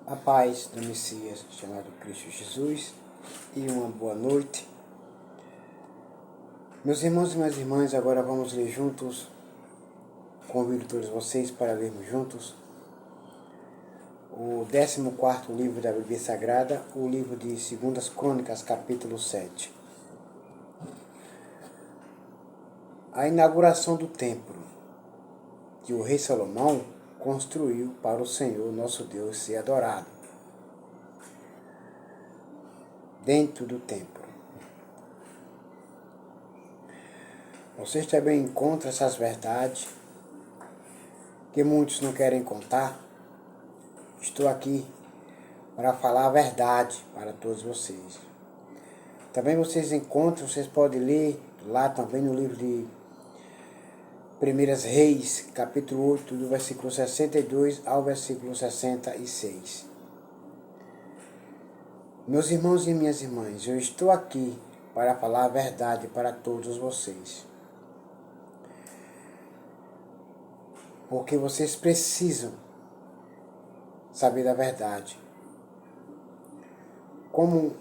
A paz do Messias chamado Cristo Jesus e uma boa noite. Meus irmãos e minhas irmãs, agora vamos ler juntos. Convido todos vocês para lermos juntos o 14º livro da Bíblia Sagrada, o livro de 2 Crônicas, capítulo 7. A inauguração do templo que o rei Salomão construiu para o Senhor nosso Deus ser adorado dentro do templo. Vocês também encontram essas verdades que muitos não querem contar. Estou aqui para falar a verdade para todos vocês. Também vocês podem ler lá também no livro de 1 Reis, capítulo 8, do versículo 62 ao versículo 66. Meus irmãos e minhas irmãs, eu estou aqui para falar a verdade para todos vocês. Porque vocês precisam saber da verdade. Como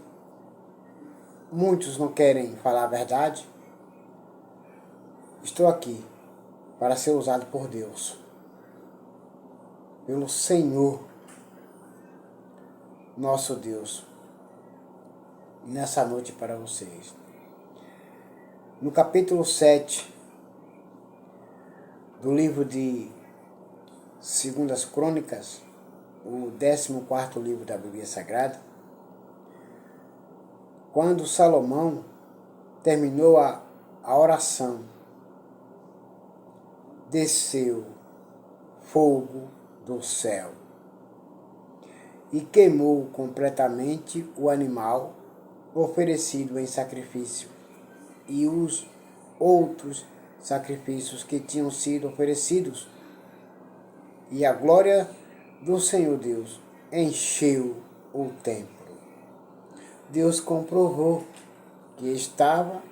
muitos não querem falar a verdade, estou aqui para ser usado por Deus, pelo Senhor, nosso Deus, nessa noite para vocês. No capítulo 7 do livro de 2 Crônicas, o 14º livro da Bíblia Sagrada, quando Salomão terminou a oração, desceu fogo do céu e queimou completamente o animal oferecido em sacrifício e os outros sacrifícios que tinham sido oferecidos. E a glória do Senhor Deus encheu o templo. Deus comprovou que estava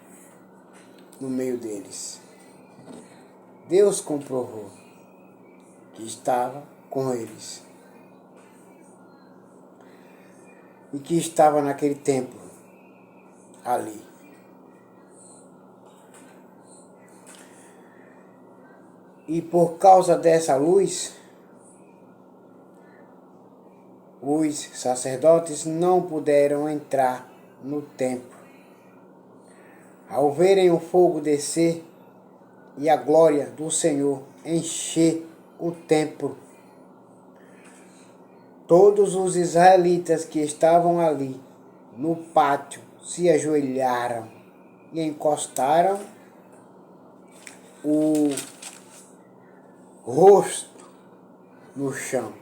no meio deles. Deus comprovou que estava com eles e que estava naquele templo ali. E por causa dessa luz, os sacerdotes não puderam entrar no templo. Ao verem o fogo descer e a glória do Senhor encher o templo, todos os israelitas que estavam ali no pátio se ajoelharam e encostaram o rosto no chão.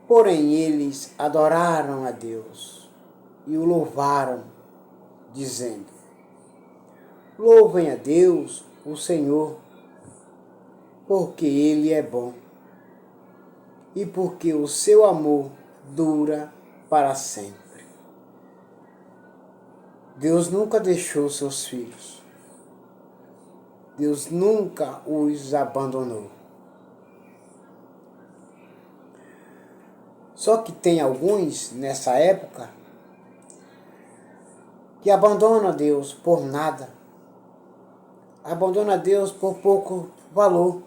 Porém, eles adoraram a Deus e o louvaram, dizendo: Louvem a Deus, o Senhor, porque Ele é bom e porque o seu amor dura para sempre. Deus nunca deixou seus filhos. Deus nunca os abandonou. Só que tem alguns nessa época que abandonam Deus por nada. Abandonam Deus por pouco valor.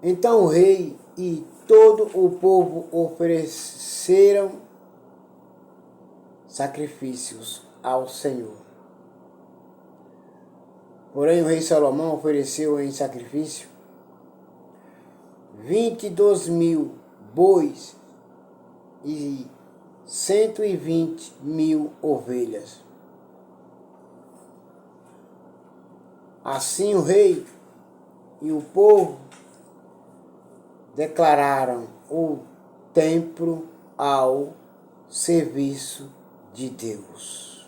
Então o rei e todo o povo ofereceram sacrifícios ao Senhor. Porém o rei Salomão ofereceu em sacrifício 22.000 bois e 120.000 ovelhas. Assim o rei e o povo declararam o templo ao serviço de Deus.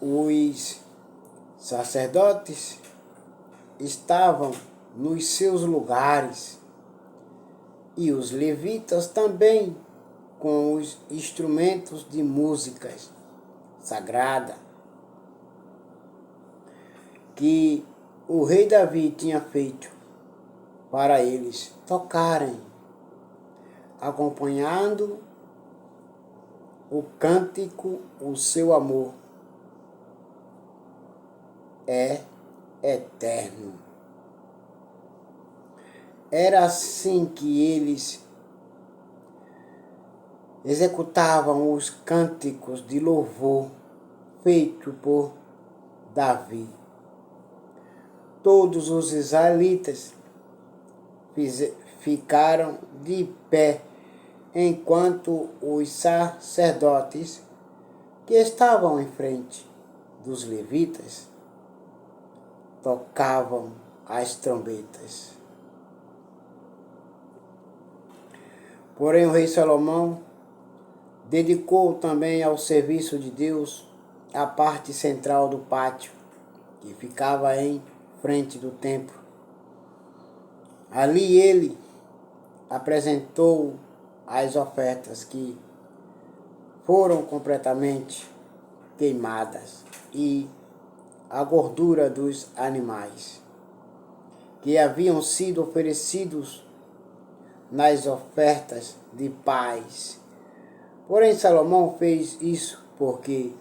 Os sacerdotes estavam nos seus lugares e os levitas também com os instrumentos de músicas sagrada que o rei Davi tinha feito para eles tocarem, acompanhando o cântico, o seu amor é eterno. Era assim que eles executavam os cânticos de louvor feito por Davi. Todos os israelitas ficaram de pé, enquanto os sacerdotes que estavam em frente dos levitas tocavam as trombetas. Porém, o rei Salomão dedicou também ao serviço de Deus a parte central do pátio, que ficava em frente do templo. Ali ele apresentou as ofertas que foram completamente queimadas e a gordura dos animais que haviam sido oferecidos nas ofertas de paz. Porém, Salomão fez isso porque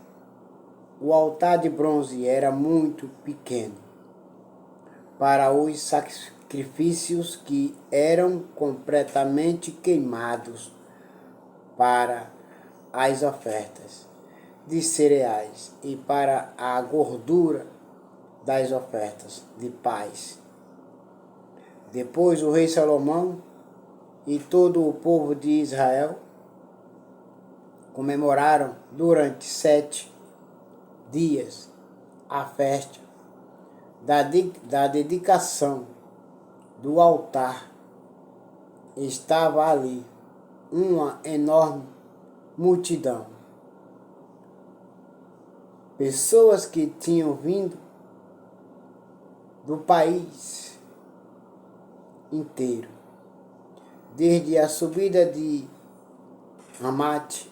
o altar de bronze era muito pequeno para os sacrifícios que eram completamente queimados, para as ofertas de cereais e para a gordura das ofertas de paz. Depois o rei Salomão e todo o povo de Israel comemoraram durante 7 dias a festa da dedicação do altar. Estava ali uma enorme multidão. Pessoas que tinham vindo do país inteiro, desde a subida de Ramate,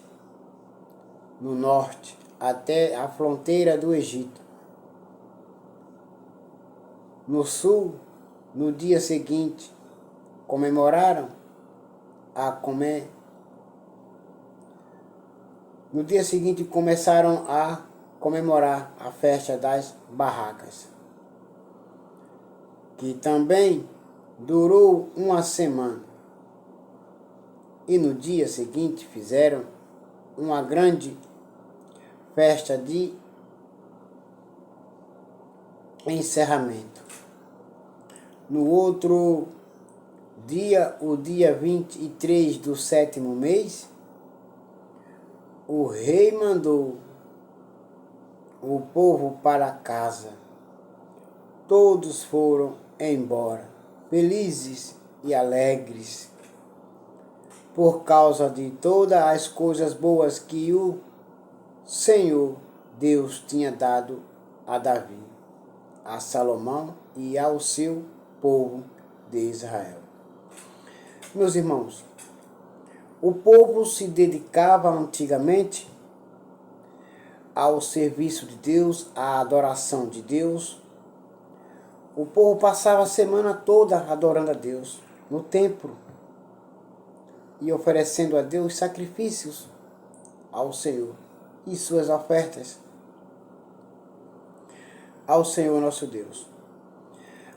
no norte, até a fronteira do Egito. No sul, no dia seguinte, No dia seguinte começaram a comemorar a festa das barracas, que também durou uma semana. E no dia seguinte fizeram uma grande festa de encerramento. No outro dia, o dia 23 do 7º mês, o rei mandou o povo para casa. Todos foram embora, felizes e alegres, por causa de todas as coisas boas que o Senhor Deus tinha dado a Davi, a Salomão e ao seu povo de Israel. Meus irmãos, o povo se dedicava antigamente ao serviço de Deus, à adoração de Deus. O povo passava a semana toda adorando a Deus no templo e oferecendo a Deus sacrifícios ao Senhor e suas ofertas ao Senhor nosso Deus.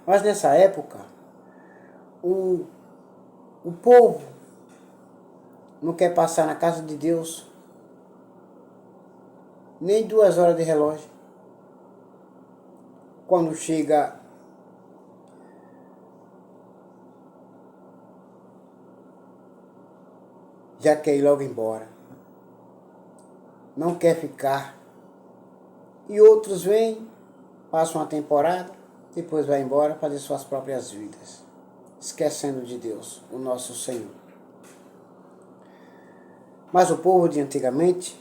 Mas nessa época, o povo não quer passar na casa de Deus nem 2 horas de relógio. Quando chega já quer ir logo embora. Não quer ficar. E outros vêm, passam uma temporada, depois vai embora fazer suas próprias vidas, esquecendo de Deus, o nosso Senhor. Mas o povo de antigamente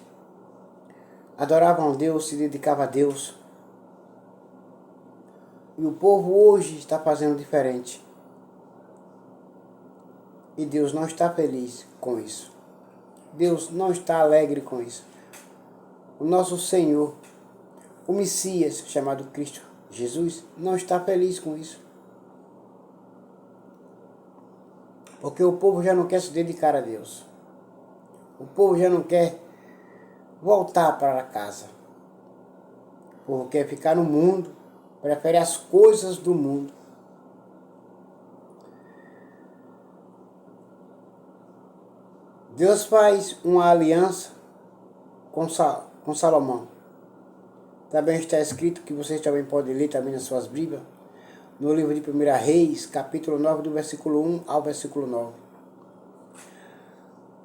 adorava a Deus, se dedicava a Deus. E o povo hoje está fazendo diferente. E Deus não está feliz com isso. Deus não está alegre com isso. O nosso Senhor, o Messias, chamado Cristo, Jesus, não está feliz com isso. Porque o povo já não quer se dedicar a Deus. O povo já não quer voltar para casa. O povo quer ficar no mundo, prefere as coisas do mundo. Deus faz uma aliança com Salomão. Também está escrito, que vocês também podem ler também nas suas Bíblias, no livro de 1 Reis, capítulo 9, do versículo 1 ao versículo 9.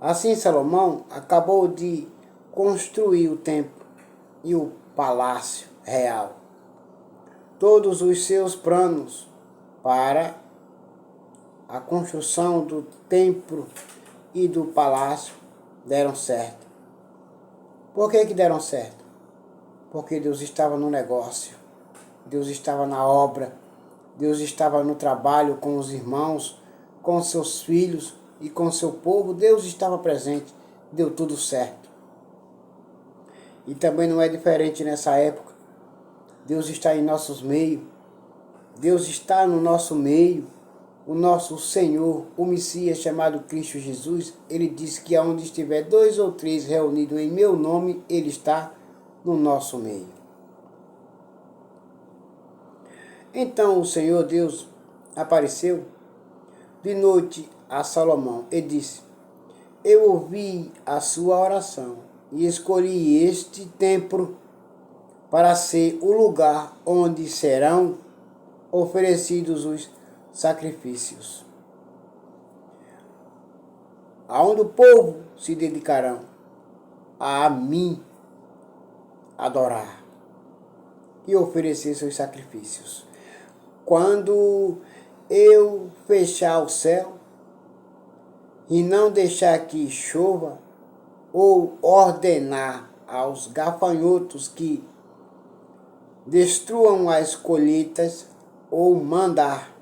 Assim Salomão acabou de construir o templo e o palácio real. Todos os seus planos para a construção do templo e do palácio deram certo. Por que deram certo? Porque Deus estava no negócio, Deus estava na obra, Deus estava no trabalho com os irmãos, com seus filhos e com seu povo. Deus estava presente, deu tudo certo. E também não é diferente nessa época. Deus está em nossos meios, Deus está no nosso meio. O nosso Senhor, o Messias chamado Cristo Jesus, ele disse que aonde estiver 2 ou 3 reunidos em meu nome, ele está no nosso meio. Então o Senhor Deus apareceu de noite a Salomão e disse: eu ouvi a sua oração e escolhi este templo para ser o lugar onde serão oferecidos os sacrifícios, aonde o povo se dedicarão a mim adorar e oferecer seus sacrifícios. Quando eu fechar o céu e não deixar que chova, ou ordenar aos gafanhotos que destruam as colheitas, ou mandar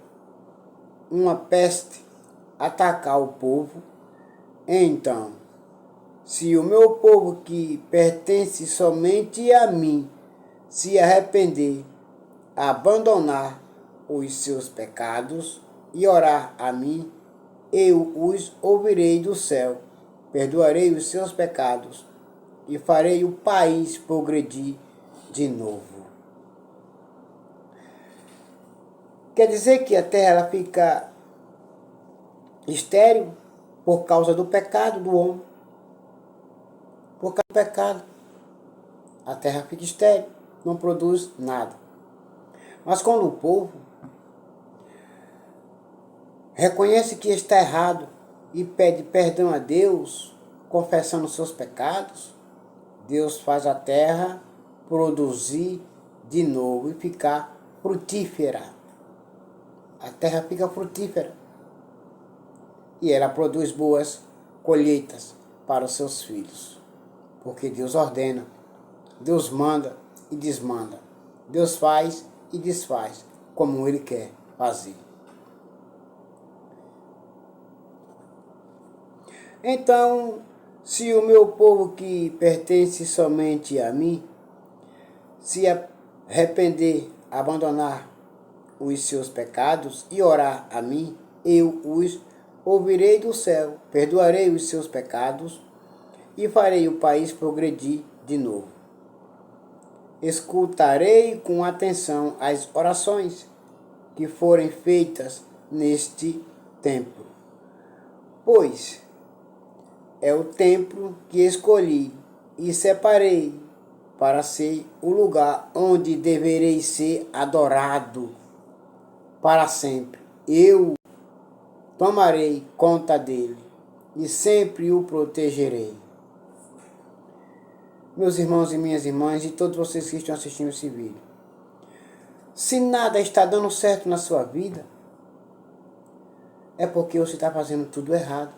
uma peste atacar o povo, então, se o meu povo que pertence somente a mim se arrepender, abandonar os seus pecados e orar a mim, eu os ouvirei do céu, perdoarei os seus pecados e farei o país progredir de novo. Quer dizer que a terra ela fica estéril por causa do pecado do homem. Por causa do pecado, a terra fica estéril, não produz nada. Mas quando o povo reconhece que está errado e pede perdão a Deus, confessando seus pecados, Deus faz a terra produzir de novo e ficar frutífera. A terra fica frutífera e ela produz boas colheitas para os seus filhos. Porque Deus ordena, Deus manda e desmanda. Deus faz e desfaz como Ele quer fazer. Então, se o meu povo que pertence somente a mim se arrepender, abandonar os seus pecados e orar a mim, eu os ouvirei do céu, perdoarei os seus pecados e farei o país progredir de novo. Escutarei com atenção as orações que forem feitas neste templo, pois é o templo que escolhi e separei para ser o lugar onde deverei ser adorado para sempre. Eu tomarei conta dele e sempre o protegerei. Meus irmãos e minhas irmãs, e todos vocês que estão assistindo esse vídeo, se nada está dando certo na sua vida, é porque você está fazendo tudo errado.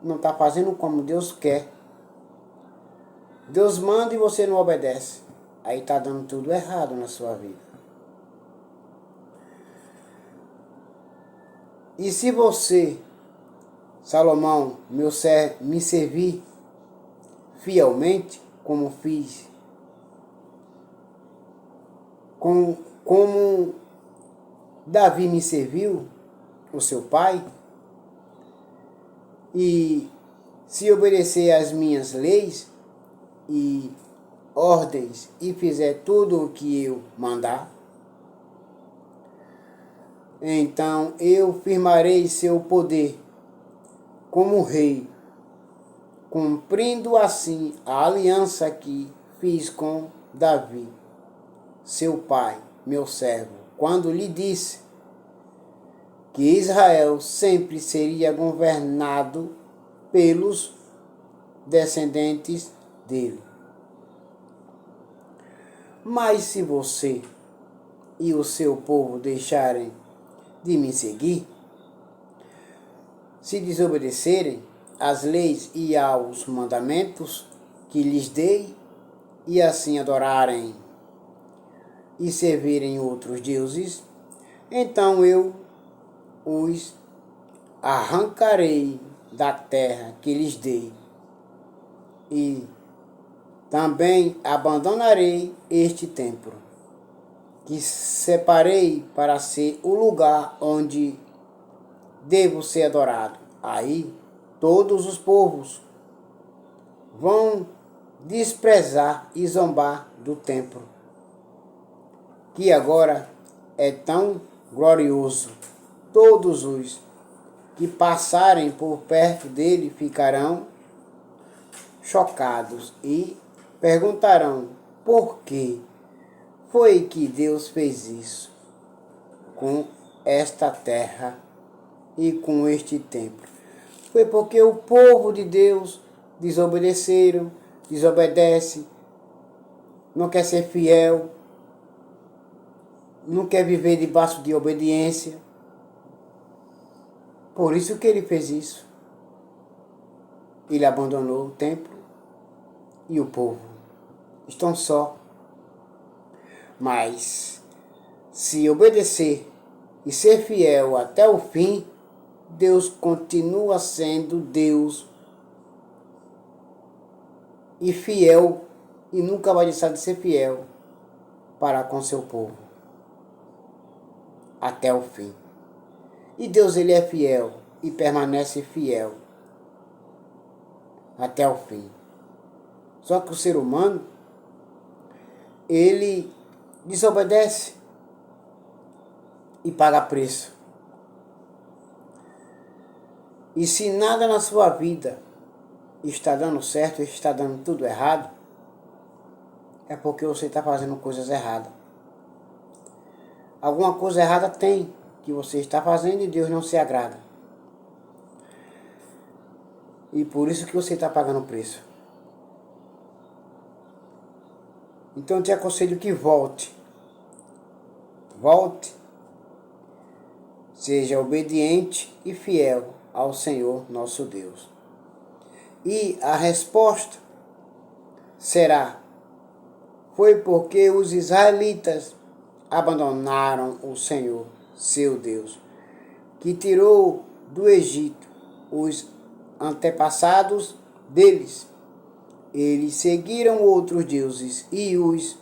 Não está fazendo como Deus quer. Deus manda e você não obedece. Aí está dando tudo errado na sua vida. E se você, Salomão, me servir fielmente, como fiz como Davi me serviu, o seu pai, e se obedecer às minhas leis e ordens e fizer tudo o que eu mandar, então eu firmarei seu poder como rei, cumprindo assim a aliança que fiz com Davi, seu pai, meu servo, quando lhe disse que Israel sempre seria governado pelos descendentes dele. Mas se você e o seu povo deixarem de me seguir, se desobedecerem às leis e aos mandamentos que lhes dei, e assim adorarem e servirem outros deuses, então eu os arrancarei da terra que lhes dei, e também abandonarei este templo, que separei para ser o lugar onde devo ser adorado. Aí todos os povos vão desprezar e zombar do templo, que agora é tão glorioso. Todos os que passarem por perto dele ficarão chocados e perguntarão por que foi que Deus fez isso com esta terra e com este templo. Foi porque o povo de Deus desobedece, não quer ser fiel, não quer viver debaixo de obediência. Por isso que ele fez isso. Ele abandonou o templo e o povo. Estão só. Mas se obedecer e ser fiel até o fim, Deus continua sendo Deus e fiel, e nunca vai deixar de ser fiel para com seu povo até o fim. E Deus, ele é fiel e permanece fiel até o fim. Só que o ser humano, ele desobedece e paga preço. E se nada na sua vida está dando certo, está dando tudo errado, é porque você está fazendo coisas erradas. Alguma coisa errada tem que você está fazendo e Deus não se agrada. E por isso que você está pagando o preço. Então eu te aconselho que volte. Volte. Seja obediente e fiel ao Senhor nosso Deus. E a resposta será: foi porque os israelitas abandonaram o Senhor, seu Deus, que tirou do Egito os antepassados deles. Eles seguiram outros deuses e os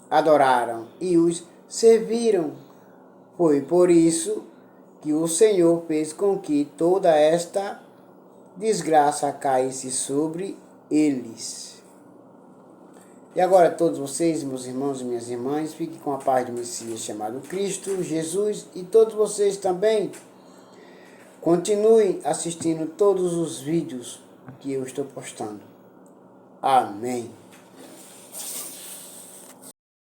adoraram e os serviram. Foi por isso que o Senhor fez com que toda esta desgraça caísse sobre eles. E agora todos vocês, meus irmãos e minhas irmãs, fiquem com a paz do Messias chamado Cristo, Jesus, e todos vocês também continuem assistindo todos os vídeos que eu estou postando. Amém.